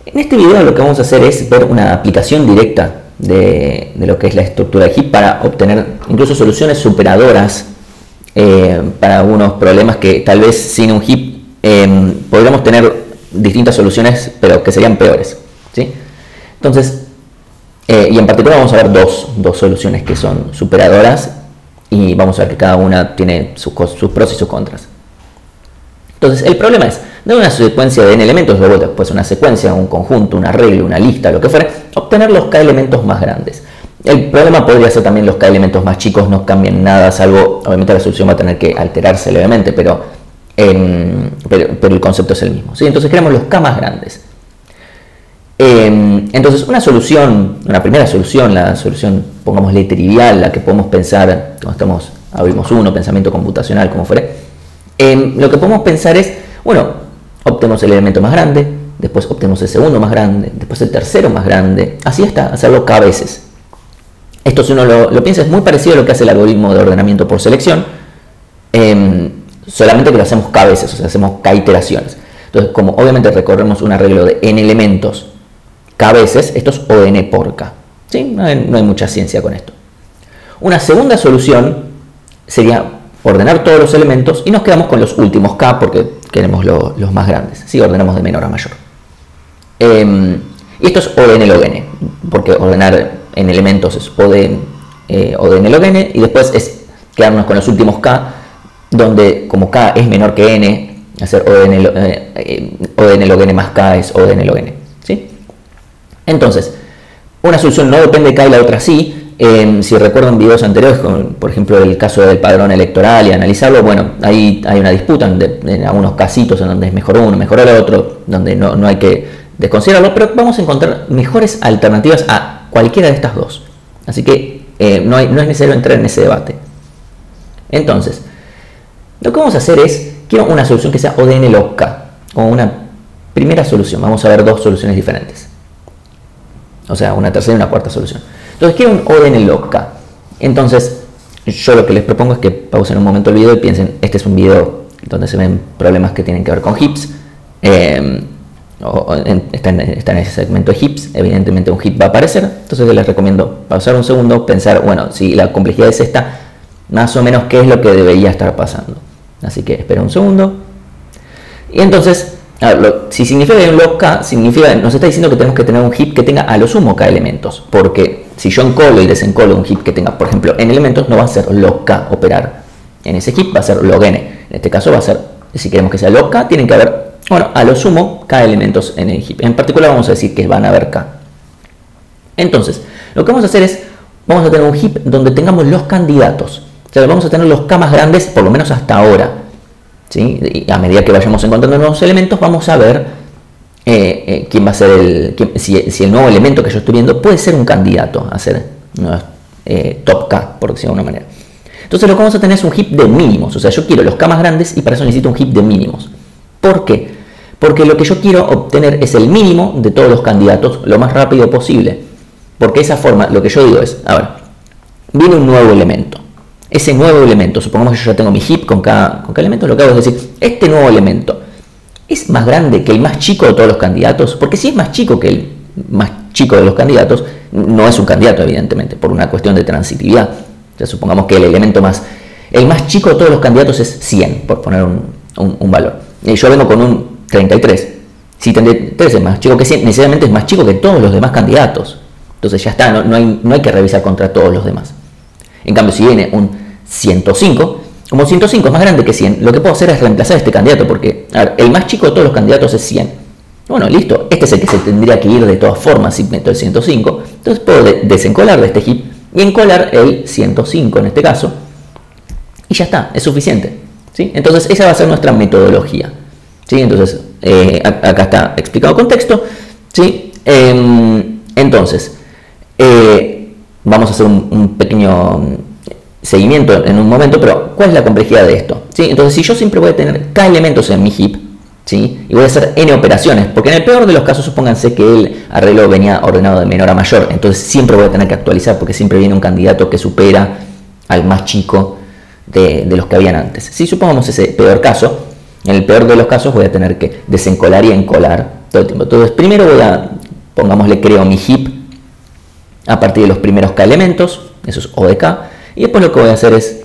En este video lo que vamos a hacer es ver una aplicación directa de lo que es la estructura de heap para obtener incluso soluciones superadoras para algunos problemas que tal vez sin un heap podríamos tener distintas soluciones, pero que serían peores, ¿sí? Entonces, y en particular vamos a ver dos soluciones que son superadoras y vamos a ver que cada una tiene sus pros y sus contras. Entonces, el problema es, de una secuencia de n elementos, de vuelta, pues una secuencia, un conjunto, un arreglo, una lista, lo que fuera, obtener los k elementos más grandes. El problema podría ser también los k elementos más chicos no cambien nada, salvo, obviamente la solución va a tener que alterarse levemente, pero el concepto es el mismo, ¿sí? Entonces queremos los k más grandes. Entonces una primera solución, la solución, pongámosle trivial, la que podemos pensar cuando abrimos pensamiento computacional, como fuera, lo que podemos pensar es, bueno, obtenemos el elemento más grande, después obtenemos el segundo más grande, después el tercero más grande, así hasta hacerlo k veces. Esto, si uno lo piensa, es muy parecido a lo que hace el algoritmo de ordenamiento por selección, solamente que lo hacemos k veces, o sea, hacemos k iteraciones. Entonces, como obviamente recorremos un arreglo de n elementos k veces, esto es O de n por k, ¿sí? No hay mucha ciencia con esto. Una segunda solución sería ordenar todos los elementos y nos quedamos con los últimos k porque queremos los más grandes, ¿sí? Ordenamos de menor a mayor. Y esto es O de n log n, porque ordenar en elementos es O de n log n, y después es quedarnos con los últimos k, donde como k es menor que n, hacer O de n log n más k es O de n log n, ¿sí? Entonces, una solución no depende de k y la otra sí. Si recuerdan videos anteriores, por ejemplo el caso del padrón electoral y analizarlo, bueno, ahí hay una disputa en algunos casitos en donde es mejor uno, mejor el otro, donde no hay que desconsiderarlo, pero vamos a encontrar mejores alternativas a cualquiera de estas dos. Así que no es necesario entrar en ese debate. Entonces, lo que vamos a hacer es, quiero una solución que sea O de n log k, como una primera solución. Vamos a ver dos soluciones diferentes. O sea, una tercera y una cuarta solución. Entonces quiero un O de n log k. Entonces yo lo que les propongo es que pausen un momento el video y piensen, este es un video donde se ven problemas que tienen que ver con heaps. Está en ese segmento de heaps, evidentemente un heap va a aparecer. Entonces les recomiendo pausar un segundo, pensar, bueno, si la complejidad es esta, más o menos qué es lo que debería estar pasando. Así que esperen un segundo. Y entonces, si significa un log k, nos está diciendo que tenemos que tener un heap que tenga a lo sumo k elementos, porque si yo encolo y desencolo un heap que tenga, por ejemplo, n elementos, no va a ser log k operar en ese heap, va a ser log n. En este caso va a ser, si queremos que sea log k, tienen que haber, bueno, a lo sumo k elementos en el heap. En particular vamos a decir que van a haber k. Entonces, lo que vamos a hacer es, vamos a tener un heap donde tengamos los candidatos. O sea, vamos a tener los k más grandes, por lo menos hasta ahora, ¿sí? Y a medida que vayamos encontrando nuevos elementos, vamos a ver quién va a ser si el nuevo elemento que yo estoy viendo puede ser un candidato a ser top k, por decirlo de alguna manera. Entonces lo que vamos a tener es un heap de mínimos. O sea, yo quiero los k más grandes y para eso necesito un heap de mínimos. ¿Por qué? Porque lo que yo quiero obtener es el mínimo de todos los candidatos lo más rápido posible. Porque de esa forma lo que yo digo es, a ver, viene un nuevo elemento. Ese nuevo elemento, supongamos que yo ya tengo mi heap con cada elemento, lo que hago es decir, este nuevo elemento es más grande que el más chico de todos los candidatos, porque si es más chico que el más chico de los candidatos, no es un candidato, evidentemente, por una cuestión de transitividad. O sea, supongamos que el más chico de todos los candidatos es 100, por poner un valor. Y yo vengo con un 33. Si 33 es más chico que 100, necesariamente es más chico que todos los demás candidatos. Entonces ya está, no hay que revisar contra todos los demás. En cambio, si viene un 105, como 105 es más grande que 100, lo que puedo hacer es reemplazar a este candidato, porque a ver, el más chico de todos los candidatos es 100. Bueno, listo, este es el que se tendría que ir de todas formas si meto el 105. Entonces puedo desencolar de este heap y encolar el 105 en este caso, y ya está, es suficiente, ¿sí? Entonces esa va a ser nuestra metodología, ¿sí? Entonces acá está explicado con texto, ¿sí? Entonces vamos a hacer un pequeño seguimiento en un momento, pero ¿cuál es la complejidad de esto? ¿Sí? Entonces, si yo siempre voy a tener k elementos en mi heap, ¿sí? Y voy a hacer n operaciones, porque en el peor de los casos, supónganse que el arreglo venía ordenado de menor a mayor, entonces siempre voy a tener que actualizar, porque siempre viene un candidato que supera al más chico de los que habían antes. Si supongamos ese peor caso, en el peor de los casos voy a tener que desencolar y encolar todo el tiempo. Entonces primero pongámosle, creo mi heap a partir de los primeros k elementos, eso es O de k, y después lo que voy a hacer es,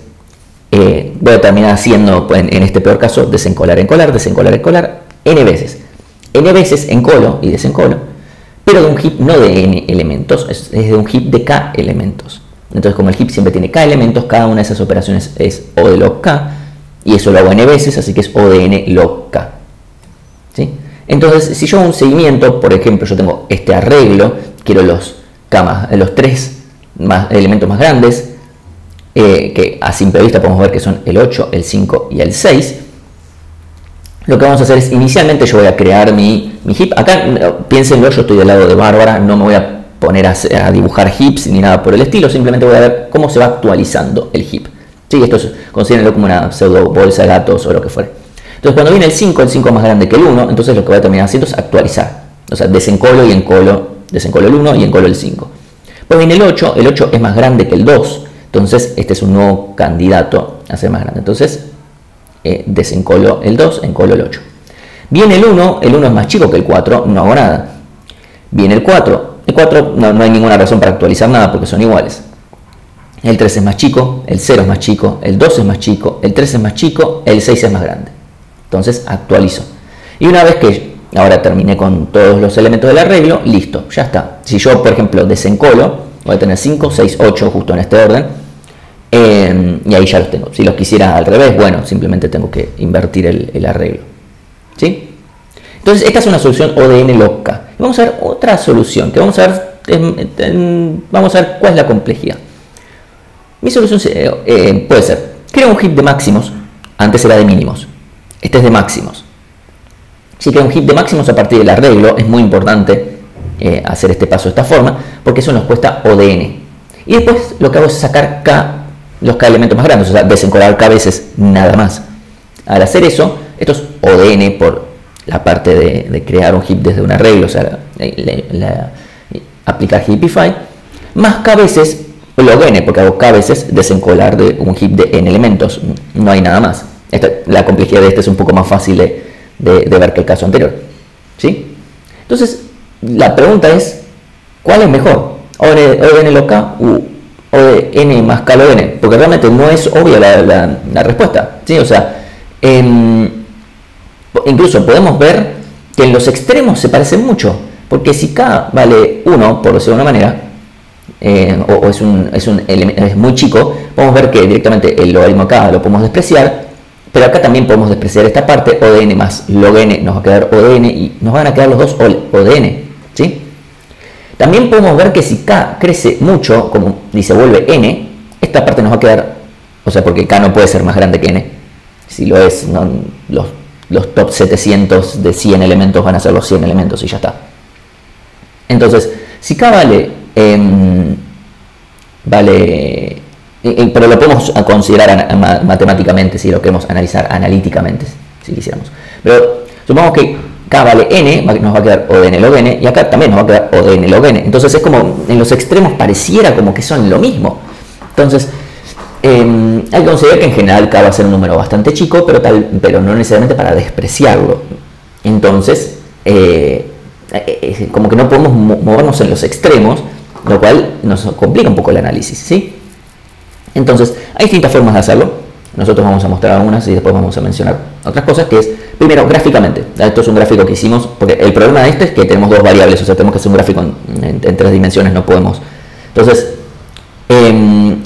voy a terminar haciendo, en este peor caso, desencolar, encolar, desencolar, encolar, n veces encolo y desencolo, pero de un heap no de n elementos, es de un heap de k elementos. Entonces como el heap siempre tiene k elementos, cada una de esas operaciones es O de log k, y eso lo hago n veces, así que es O de n log k. ¿Sí? Entonces si yo hago un seguimiento, por ejemplo, yo tengo este arreglo, quiero los tres elementos más grandes, que a simple vista podemos ver que son el 8, el 5 y el 6. Lo que vamos a hacer es, inicialmente yo voy a crear mi heap. Acá, piénsenlo, yo estoy del lado de Bárbara, no me voy a poner a dibujar heaps ni nada por el estilo, simplemente voy a ver cómo se va actualizando el heap. ¿Sí? Esto considérenlo como una pseudo bolsa de datos o lo que fuere. Entonces cuando viene el 5 es más grande que el 1, entonces lo que voy a terminar haciendo es actualizar. O sea, desencolo y encolo, desencolo el 1 y encolo el 5. Pues viene el 8 es más grande que el 2, entonces este es un nuevo candidato a ser más grande. Entonces desencolo el 2, encolo el 8. Viene el 1 es más chico que el 4, no hago nada. Viene el 4 no hay ninguna razón para actualizar nada porque son iguales. El 3 es más chico, el 0 es más chico, el 2 es más chico, el 3 es más chico, el 6 es más grande. Entonces actualizo. Y una vez que ahora terminé con todos los elementos del arreglo, listo, ya está. Si yo, por ejemplo, desencolo, voy a tener 5, 6, 8 justo en este orden. Y ahí ya los tengo. Si los quisiera al revés, bueno, simplemente tengo que invertir el arreglo. ¿Sí? Entonces, esta es una solución O de n log k. Y vamos a ver otra solución, que vamos a ver cuál es la complejidad. Mi solución puede ser, creo un heap de máximos, antes era de mínimos. Este es de máximos. Si creo un heap de máximos a partir del arreglo, es muy importante hacer este paso de esta forma, porque eso nos cuesta O de n. Y después lo que hago es sacar los k elementos más grandes, o sea, desencolar k veces nada más. Al hacer eso, esto es O de n por la parte de crear un heap desde un arreglo, o sea, aplicar heapify, más k veces log n, porque hago k veces desencolar de un heap de n elementos, no hay nada más. La complejidad de este es un poco más fácil de ver que el caso anterior. ¿Sí? Entonces, la pregunta es, ¿cuál es mejor? ¿O de n log k o de n más k log n? Porque realmente no es obvia la respuesta. ¿Sí? O sea, incluso podemos ver que en los extremos se parecen mucho. Porque si k vale 1, por decirlo de una manera, o es muy chico, podemos ver que directamente el logaritmo acá lo podemos despreciar. Pero acá también podemos despreciar esta parte, O de n más log n nos va a quedar O de n y nos van a quedar los dos O de n. ¿Sí? También podemos ver que si k crece mucho, como dice vuelve n, esta parte nos va a quedar, o sea, porque k no puede ser más grande que n. Si lo es, no, los top 700 de 100 elementos van a ser los 100 elementos y ya está. Entonces, si k pero lo podemos considerar matemáticamente si lo queremos analizar analíticamente, si quisiéramos. Pero supongamos que k vale n, nos va a quedar O de n log n, y acá también nos va a quedar O de n log n. Entonces es como, en los extremos pareciera como que son lo mismo. Entonces, hay que considerar que en general k va a ser un número bastante chico, pero no necesariamente para despreciarlo. Entonces, como que no podemos movernos en los extremos, lo cual nos complica un poco el análisis, ¿sí? Entonces, hay distintas formas de hacerlo. Nosotros vamos a mostrar algunas y después vamos a mencionar otras cosas, que es, primero, gráficamente. Esto es un gráfico que hicimos, porque el problema de este es que tenemos dos variables, o sea, tenemos que hacer un gráfico en 3 dimensiones, no podemos. Entonces,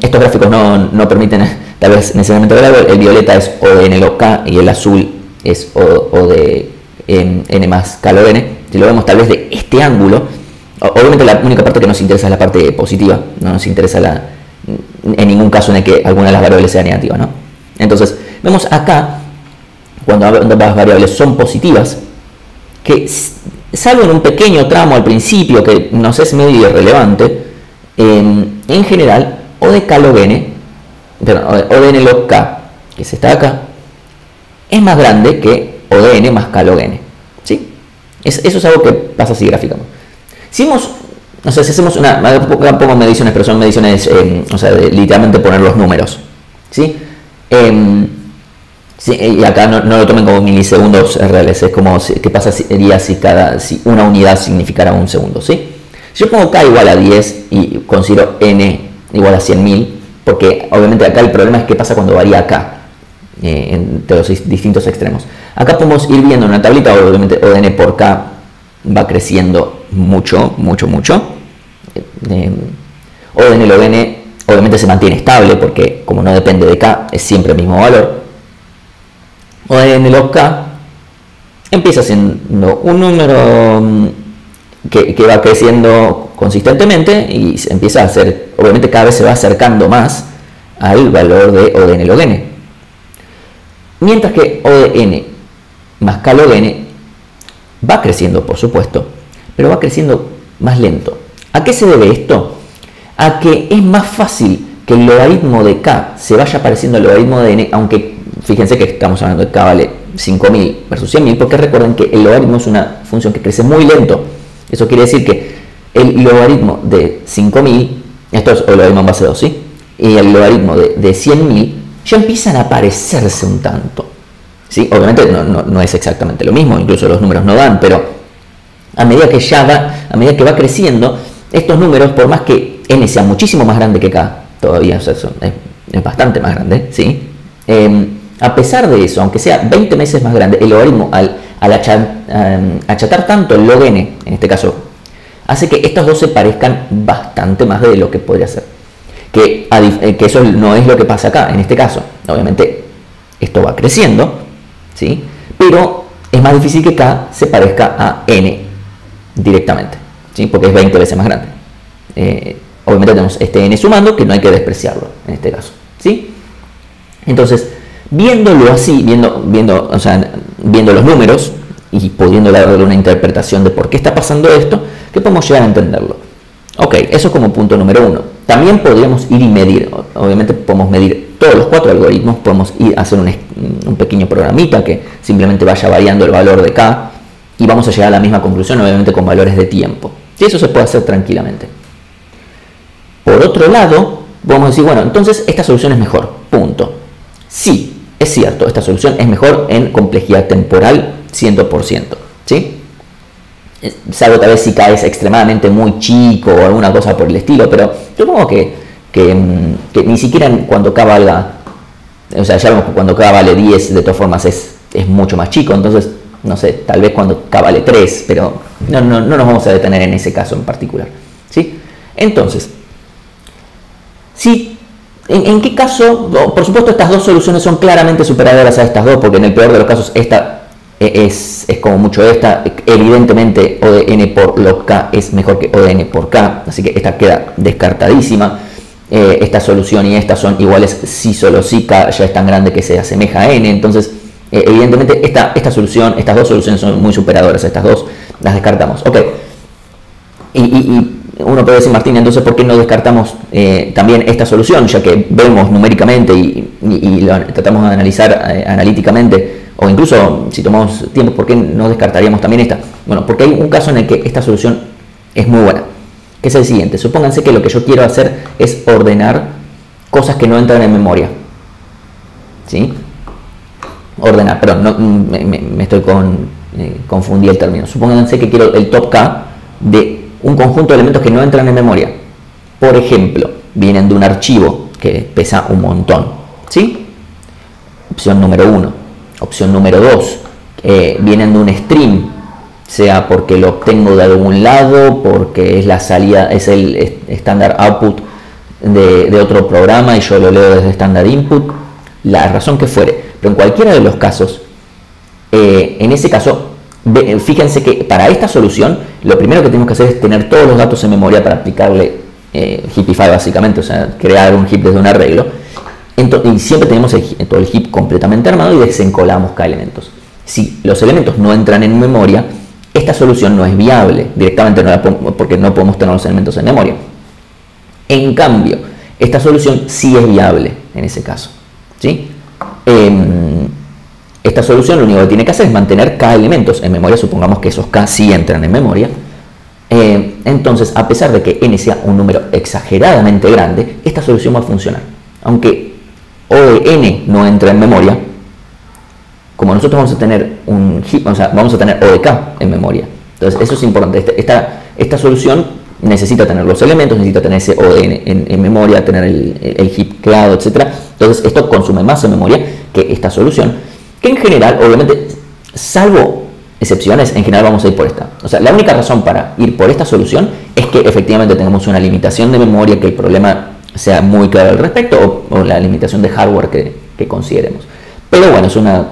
estos gráficos no permiten, tal vez necesariamente verlo. El violeta es O de n log k y el azul es O de n más k log n. Si lo vemos tal vez de este ángulo, obviamente la única parte que nos interesa es la parte positiva, no nos interesa en ningún caso en el que alguna de las variables sea negativa, ¿no? Entonces, vemos acá, cuando ambas variables son positivas, que salvo en un pequeño tramo al principio que nos es medio irrelevante, en general, O de k log n, O de n log k, que es esta de acá, es más grande que O de n más k log n, ¿sí? Eso es algo que pasa así gráficamente. Si hacemos pongo mediciones, pero son mediciones, o sea, de literalmente poner los números, ¿sí? Sí, y acá no lo tomen como milisegundos reales, es como qué pasaría si una unidad significara un segundo, ¿sí? Si yo pongo k igual a 10 y considero n igual a 100.000, porque obviamente acá el problema es qué pasa cuando varía k entre los distintos extremos. Acá podemos ir viendo en una tablita, obviamente O de n por k va creciendo mucho. O de n log n obviamente se mantiene estable porque como no depende de k es siempre el mismo valor. O de n log k empieza siendo un número que va creciendo consistentemente y se empieza a hacer, obviamente cada vez se va acercando más al valor de O de n log n. Mientras que O de n más k log n va creciendo, por supuesto, pero va creciendo más lento. ¿A qué se debe esto? A que es más fácil que el logaritmo de k se vaya pareciendo al logaritmo de n, aunque fíjense que estamos hablando de k vale 5.000 versus 100.000, porque recuerden que el logaritmo es una función que crece muy lento. Eso quiere decir que el logaritmo de 5.000, esto es el logaritmo en base 2, ¿sí? Y el logaritmo de 100.000 ya empiezan a parecerse un tanto. ¿Sí? Obviamente no es exactamente lo mismo, incluso los números no dan, pero a medida que va creciendo, estos números, por más que n sea muchísimo más grande que k, todavía es bastante más grande, ¿sí? A pesar de eso, aunque sea 20 veces más grande, el logaritmo al achatar tanto el log n, en este caso, hace que estos dos se parezcan bastante más de lo que podría ser. Que eso no es lo que pasa acá, en este caso. Obviamente, esto va creciendo, ¿sí? Pero es más difícil que k se parezca a n directamente, ¿sí? Porque es 20 veces más grande. Obviamente tenemos este n sumando, que no hay que despreciarlo en este caso, ¿sí? Entonces, viéndolo así, viendo los números y pudiendo darle una interpretación de por qué está pasando esto, que podemos llegar a entenderlo. Ok, eso como punto número 1. También podríamos ir y medir, obviamente podemos medir todos los 4 algoritmos, podemos ir a hacer un pequeño programita que simplemente vaya variando el valor de k y vamos a llegar a la misma conclusión, obviamente con valores de tiempo. Y eso se puede hacer tranquilamente. Por otro lado, vamos a decir, bueno, entonces esta solución es mejor, punto. Sí, es cierto, esta solución es mejor en complejidad temporal 100%, ¿sí? Salvo tal vez si k es extremadamente muy chico o alguna cosa por el estilo, pero supongo que ni siquiera cuando k valga, o sea, ya vemos que cuando k vale 10 de todas formas es mucho más chico, entonces, no sé, tal vez cuando k vale 3, pero no nos vamos a detener en ese caso en particular, ¿sí? Entonces, sí, ¿en qué caso? Por supuesto, estas dos soluciones son claramente superadoras a estas dos, porque en el peor de los casos esta es como mucho esta. Evidentemente O de n por log k es mejor que O de n por k, así que esta queda descartadísima. Esta solución y esta son iguales si solo si k ya es tan grande que se asemeja a n, entonces evidentemente estas dos soluciones son muy superadoras a estas dos, las descartamos. Ok, y uno puede decir, Martín, entonces ¿por qué no descartamos también esta solución? Ya que vemos numéricamente y lo tratamos de analizar analíticamente, o incluso si tomamos tiempo, ¿por qué no descartaríamos también esta? Bueno, porque hay un caso en el que esta solución es muy buena, que es el siguiente. Supónganse que lo que yo quiero hacer es ordenar cosas que no entran en memoria, ¿sí? Ordenar, perdón, confundí el término. Supónganse que quiero el top k de un conjunto de elementos que no entran en memoria. Por ejemplo, vienen de un archivo que pesa un montón, ¿sí? Opción número 1. Opción número 2, vienen de un stream, sea porque lo obtengo de algún lado, porque es la salida, es el estándar output de otro programa y yo lo leo desde estándar input, la razón que fuere. Pero en cualquiera de los casos, en ese caso, fíjense que para esta solución, lo primero que tenemos que hacer es tener todos los datos en memoria para aplicarle heapify básicamente, o sea, crear un heap desde un arreglo. Y siempre tenemos todo el heap completamente armado y desencolamos cada elementos. Si los elementos no entran en memoria, esta solución no es viable directamente, porque no podemos tener los elementos en memoria. En cambio, esta solución sí es viable en ese caso, ¿sí? Esta solución lo único que tiene que hacer es mantener k elementos en memoria, supongamos que esos k sí entran en memoria. Entonces, a pesar de que n sea un número exageradamente grande, esta solución va a funcionar. Aunque O de n no entra en memoria, como nosotros vamos a tener un heap, o sea, vamos a tener ODK en memoria. Entonces eso es importante. Esta solución necesita tener los elementos, necesita tener ese OD en memoria, tener el heap creado, etc. Entonces esto consume más en memoria que esta solución, que en general, obviamente, salvo excepciones, en general vamos a ir por esta. O sea, la única razón para ir por esta solución es que efectivamente tengamos una limitación de memoria, que el problema sea muy claro al respecto, o la limitación de hardware que consideremos. Pero bueno, es una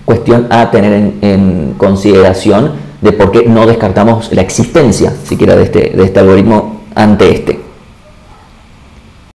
cuestión a tener en consideración de por qué no descartamos la existencia siquiera de este algoritmo ante este.